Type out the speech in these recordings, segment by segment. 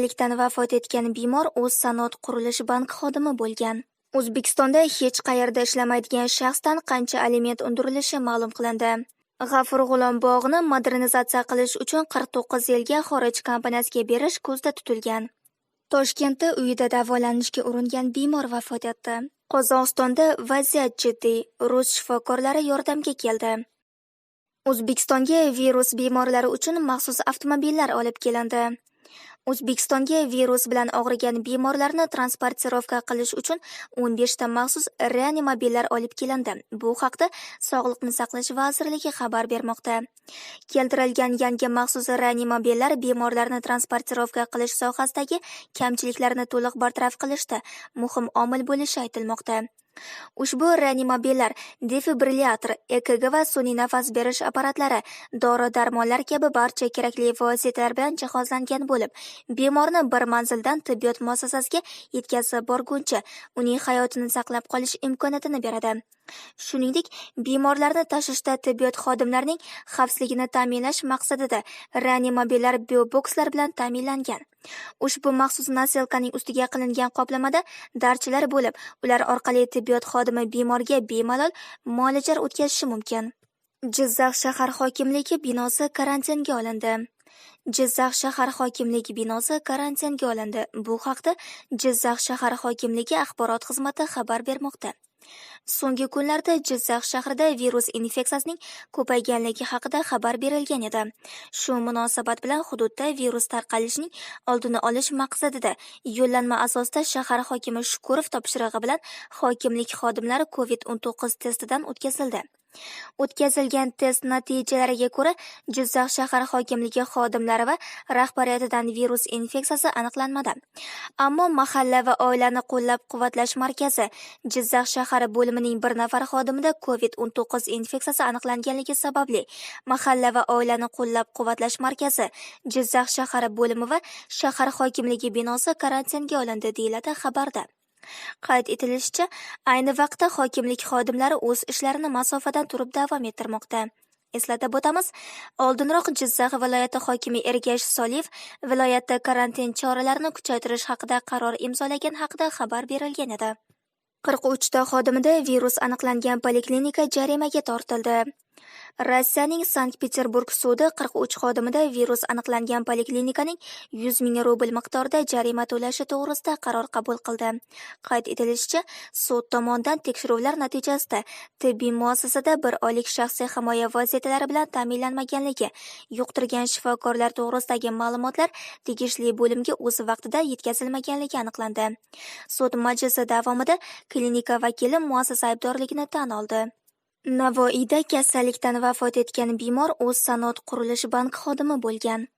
Kasallikdan vafot etgan bemor o'z sanoat qurilish banki xodimi bo'lgan. O'zbekistonda hech qayerda ishlamaydigan shaxsdan qancha aliment undirilishi ma'lum qilindi. G'afur G'ulom bog'ini modernizatsiya qilish uchun 49 yilga xorij kompaniyasiga berish ko'zda tutilgan. Toshkentda uyida davolanishga uringan bemor vafot etdi. Qozog'istonda vaziyat jiddiy. Rus shifokorlari yordamga keldi. O'zbekistonga virus bemorlari uchun maxsus avtomobillar olib kelindi. O'zbekistonga virus bilan og'rigan bemorlarni transportirovka qilish uchun 15 ta maxsus reanimobillar olib kelindi. Bu haqda Sog'liqni saqlash vazirligi xabar bermoqda. Keltirilgan yangi maxsus reanimobillar bemorlarni transportirovka qilish sohasidagi kamchiliklarni to'liq bartaraf qilishda muhim omil bo'lishi aytilmoqda. Ushbu reanimobillar defibrilyator, EKG va sun'iy nafas berish apparatlari, dori-darmonlar kabi barcha kerakli vositalar bilan jihozlangan bo'lib, bemorni bir manzildan tibbiyot muassasasiga yetkazib borguncha uning hayotini saqlab qolish imkoniyatini beradi. Shuningdek, bemorlarni tashishda tibbiyot xodimlarining xavfsizligini ta'minlash maqsadida reanimobillar biobokslar bilan ta'minlangan. Ushbu maxsus naselkaning ustiga qilingan qoplamada darchilar bo'lib, ular orqali tibbiyot xodimi bemorga bemalol muolajalar o'tkazishi mumkin. Jizzax shahar hokimligi binosi karantinga olindi. Jizzax shahar hokimligi binosi karantinga olindi. Bu haqda Jizzax shahar hokimligi axborot xizmati xabar bermoqda. So'nggi kunlarda Jizzax shahrida virus infeksiyasining ko'payganligi haqida xabar berilgan edi. Shu munosabat bilan hududda virus tarqalishining oldini olish maqsadida yo'llanma asosida shahar hokimi Shukurov topshirig'i bilan hokimlik xodimlari COVID-19 testidan o'tkazildi. O'tkazilgan test natijalariga ko'ra, Jizzax shahar hokimligi xodimlari va rahbariyatidan virus infeksiyasi aniqlanmadi. Ammo mahalla va oilani qo'llab-quvvatlash markazi Jizzax shahar bo'limining bir nafar xodimida COVID-19 infeksiyasi aniqlanganligi sababli mahalla va oilani qo'llab-quvvatlash markazi Jizzax shahar bo'limi va shahar hokimligi binosi karantinga olindi, deyiladi xabarda. Qayd etilishicha, ayni vaqtda hokimlik xodimlari o'z ishlarini masofadan turib davom ettirmoqda. Eslatib o'tamiz, oldinroq Jizzax viloyati hokimi Ergash Soliyev viloyatda karantin choralarini kuchaytirish haqida qaror imzolagan haqida xabar berilgan edi. 43 ta xodimida virus aniqlangan poliklinika jarimaga tortildi. Rossiyaning Sankt-Peterburg sudi 43 xodimida virus aniqlangan poliklinikaning 100 ming rubl miqdorida jarima to'lashi to'g'risida qaror qabul qildi. Qayd etilishicha, sud tomonidan tekshiruvlar natijasida tibbiy muassasada bir oylik shaxsiy himoya vositalari bilan ta'minlanmaganligi, yuqtirgan shifokorlar to'g'risidagi ma'lumotlar tegishli bo'limga o'z vaqtida yetkazilmaganligi aniqlandi. Sud majlisi davomida klinika vakili muassasa aybdorligini tan oldi. Navoiyda kasallikdan vafot etgan bemor o'z sanoat qurilish banki xodimi bo'lgan.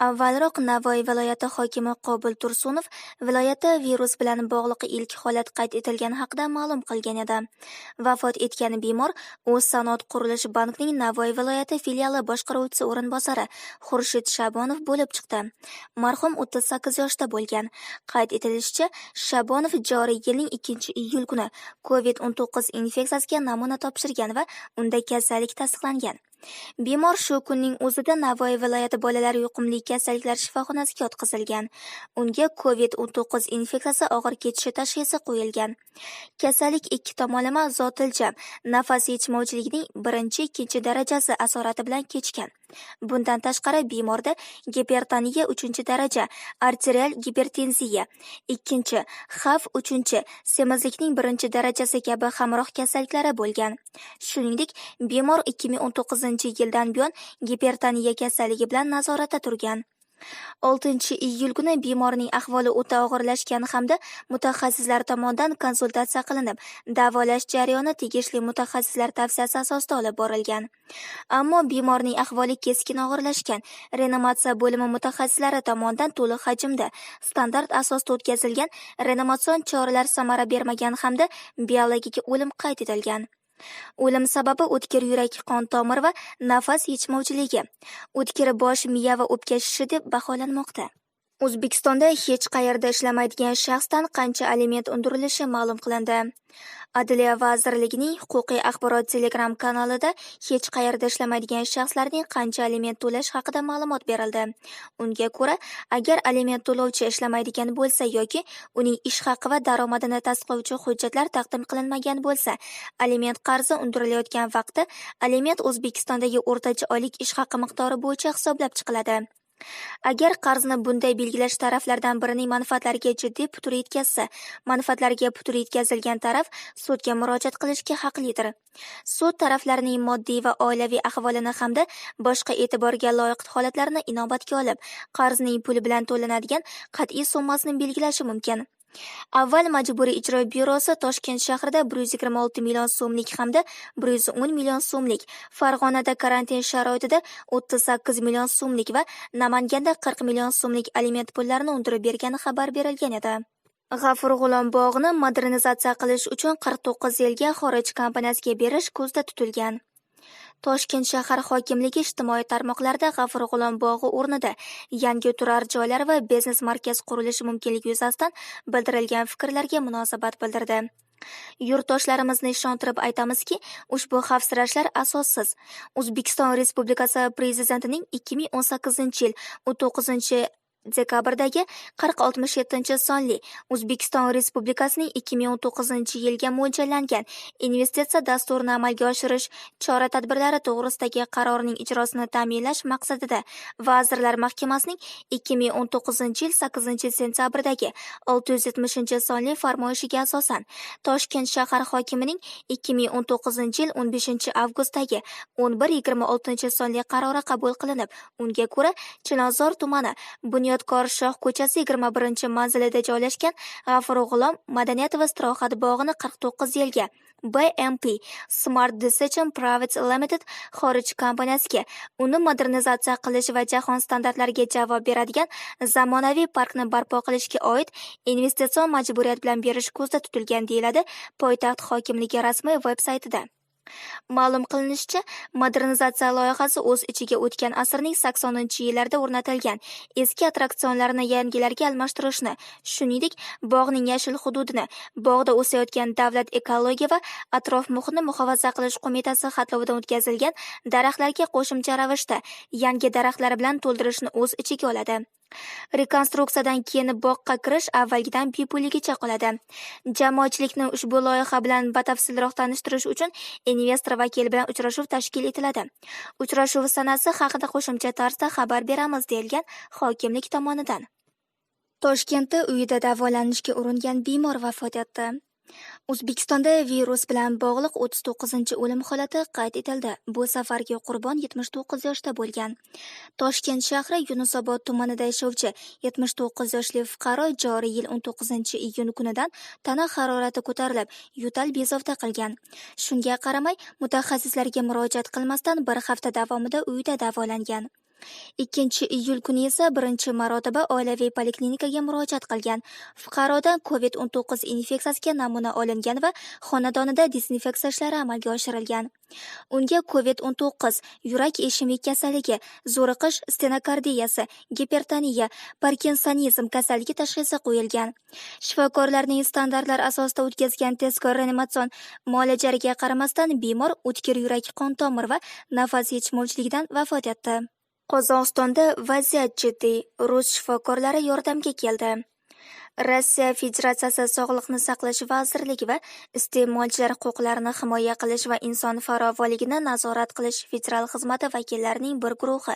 Avvalroq Navoiy viloyati hokimi Qobul Tursunov viloyatda virus bilan bog'liq ilk holat qayd etilgani haqida ma'lum qilgan edi. Vafot etgan bemor o'z sanoat qurilish bankining Navoiy viloyati filiali boshqaruvchisi o'rinbosari Xurshid Shabonov bo'lib chiqdi. Marhum 38 yoshda bo'lgan. Qayd etilishicha, Shabonov joriy yilning 2-iyul kuni COVID-19 infeksiyasiga namuna topshirgan va unda kasallik tasdiqlangan. Bemor shu kunning o'zida Navoiy viloyati bolalar yuqumli kasalliklar shifoxonasiga yotqizilgan. Unga COVID-19 infeksiyasi og'ir kechishi tashxisi qo'yilgan. Kasallik ikki tomonlama zotiljam nafas yetishmovchiligining 1-2 darajasi asorati bilan kechgan. Bundan tashqari bemorda gipertoniya 3-daraja, arterial gipertenziya 2, xavf 3, semizlikning 1-darajasi kabi hamroh kasalliklari bo'lgan. Shuningdek, bemor 2019-yildan buyon gipertoniya kasalligi bilan nazoratda turgan. 6-iyul kuni bemorning ahvoli o'ta og'irlashgan hamda mutaxassislar tomonidan konsultatsiya qilinib, davolash jarayoni tegishli mutaxassislar tavsiyasi asosida olib borilgan. Ammo bemorning ahvoli keskin og'irlashgan. Reanimatsiya bo'limi mutaxassislari tomonidan to'liq hajmda, standart asosda o'tkazilgan reanimatsion choralar samara bermagan hamda biologik o'lim qayd etilgan. O'lim sababi o'tkir yurak qon tomir va nafas yetishmovchiligi, o'tkir bosh, miya va o'pka shishi deb baholanmoqda. O'zbekistonda hech qayerda ishlamaydigan shaxsdan qancha aliment undirilishi ma'lum qilindi. Adliya vazirligining huquqiy axborot Telegram kanalida hech qayerda ishlamaydigan shaxslarning qancha aliment to'lash haqida ma'lumot berildi. Unga ko'ra, agar aliment to'lovchi ishlamaydigan bo'lsa yoki uning ish haqi va daromadini tasdiqlovchi hujjatlar taqdim qilinmagan bo'lsa, aliment qarzi undirilayotgan vaqtda aliment O'zbekistondagi o'rtacha oylik ish haqi miqdori bo'yicha hisoblab chiqiladi. Agar qarzni bunday belgilash taraflardan birining manfaatlariga jiddiy putur yetkazsa, manfaatlariga putur yetkazilgan taraf sudga murojaat qilishga haqlidir. Sud taraflarining moddiy va oilaviy ahvolini hamda boshqa e'tiborga loyiq holatlarni inobatga olib, qarzning puli bilan to'lanadigan qat'iy summasini belgilashi mumkin. Avval Majburiy ijro byurosi Toshkent shahrida 126 million so'mlik hamda 110 million so'mlik, Farg'onada karantin sharoitida 38 million so'mlik va Namanganda 40 million so'mlik aliment pullarini undirib bergani xabar berilgan edi. G'afur G'ulom bog'ini modernizatsiya qilish uchun 49 yilga xorij kompaniyasiga berish ko'zda tutilgan. Toshkent shahar hokimligi ijtimoiy tarmoqlarda G'afur G'ulom bog'i o'rnida yangi turar joylar va biznes markaz qurilishi mumkinligi yuzasidan bildirilgan fikrlarga munosabat bildirdi. Yurtdoshlarimizni ishontirib aytamizki, ushbu xavfsirashlar asossiz. O'zbekiston Respublikasi Prezidentining 2018-yil 19 dekabrdagi 4067 sonli O'zbekiston Respublikasining 2019-yilga mo'ljallangan investitsiya dasturini amalga oshirish chora-tadbirlari to'g'risidagi qarorning ijrosini ta'minlash maqsadida Vazirlar Mahkamasining 2019-yil 8-sentyabrdagi 670 sonli farmoyishiga asosan Toshkent shahar hokimining 2019-yil 15-avgustdagi 11-26 sonli qarori qabul qilinib, unga ko'ra Chilonzor tumani Bunyodkor Shoh ko'chasi 21 manzilida joylashgan G'afur G'ulom madaniyat va istirohat bog'ini 49 yilga BMP Smart Decision Private Limited xorij kompaniyasiga uni modernizatsiya qilish va jahon standartlariga javob beradigan zamonaviy parkni barpo qilishga oid investitsion majburiyat bilan berish ko'zda tutilgan, deyiladi poytaxt hokimligi rasmiy veb-saytida. Ma'lum qilinishicha, modernizatsiya loyihasi o'z ichiga o'tgan asrning 80-yillarida o'rnatilgan eski attraksionlarni yangilarga almashtirishni, shuningdek, bog'ning yashil hududini, bog'da o'sayotgan Davlat ekologiya va atrof muhitni muhofaza qilish qo'mitasi xatlovidan o'tkazilgan daraxtlarga qo'shimcha ravishda yangi daraxtlar bilan to'ldirishni o'z ichiga oladi. Rekonstruksiyadan keyin bog'ga kirish avvalgidan bepulligicha qoladi. Jamoatchilikni ushbu loyiha bilan batafsilroq tanishtirish uchun investor vakili bilan uchrashuv tashkil etiladi. Uchrashuv sanasi haqida qo'shimcha tarzda xabar beramiz, deyilgan hokimlik tomonidan. Toshkentda uyida davolanishga uringan bemor vafot etdi. O'zbekistonda virus bilan bog'liq 39-o'lim holati qayd etildi. Bu safargi qurbon 79 yoshda bo'lgan. Toshkent shahri Yunusobod tumanida yashovchi 79 yoshli fuqaro joriy yil 19-iyun kunidan tana harorati ko'tarilib, yo'tal bezovta qilgan. Shunga qaramay, mutaxassislarga murojaat qilmasdan bir hafta davomida uyida davolangan. 2-iyul kuni esa birinchi marotaba oilaviy poliklinikaga murojaat qilgan. Fuqarodan COVID-19 infeksiyasiga namuna olingan va xonadonida dezinfeksiya ishlari amalga oshirilgan. Unga COVID-19, yurak ishemik kasalligi, zo'riqish stenokardiyasi, gipertoniya, parkinsonizm kasalligi tashxisi qo'yilgan. Shifokorlarning standartlar asosida o'tkazgan tezkor reanimatsion muolajalariga qaramasdan bemor o'tkir yurak qon tomir va nafas yetishmovchiligidan vafot etdi. Qozog'istonda vaziyat jiddiy. Rus shifokorlari yordamga keldi. Rossiya Federatsiyasi Sog'liqni saqlash vazirligi va iste'molchilar huquqlarini himoya qilish va inson farovonligini nazorat qilish federal xizmati vakillarining bir guruhi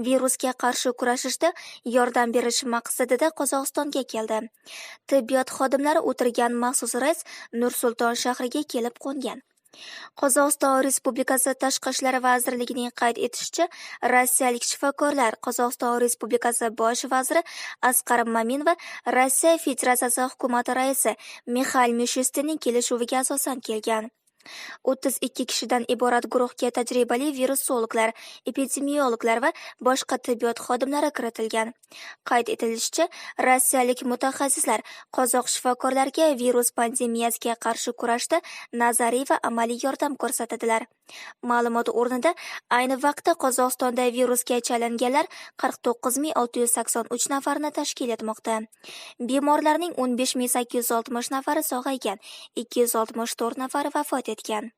virusga qarshi kurashishda yordam berish maqsadida Qozog'istonga keldi. Tibbiyot xodimlari o'tirgan maxsus reys Nur-Sulton shahriga kelib qo'ngan. Qozog'iston Respublikasi Tashqi ishlar vazirligining qayd etishicha, rossiyalik shifokorlar Qozog'iston Respublikasi bosh vaziri Asqar Mamin va Rossiya Federatsiyasi hukumati raisi Mixail Mishustinning kelishuviga asosan kelgan. 32 kishidan iborat guruhga tajribali virusologlar, epidemiologlar va boshqa tibbiyot xodimlari kiritilgan. Qayd etilishicha, rossiyalik mutaxassislar qozoq shifokorlarga virus pandemiyasiga qarshi kurashda nazariy va amaliy yordam ko'rsatadilar. Ma'lumot o'rnida ayni vaqtda Qozog'istonda virusga chalinganlar 49683 nafarni tashkil etmoqda. Bemorlarning 15860 nafari sog'aygan, 264 nafari vafot etgan.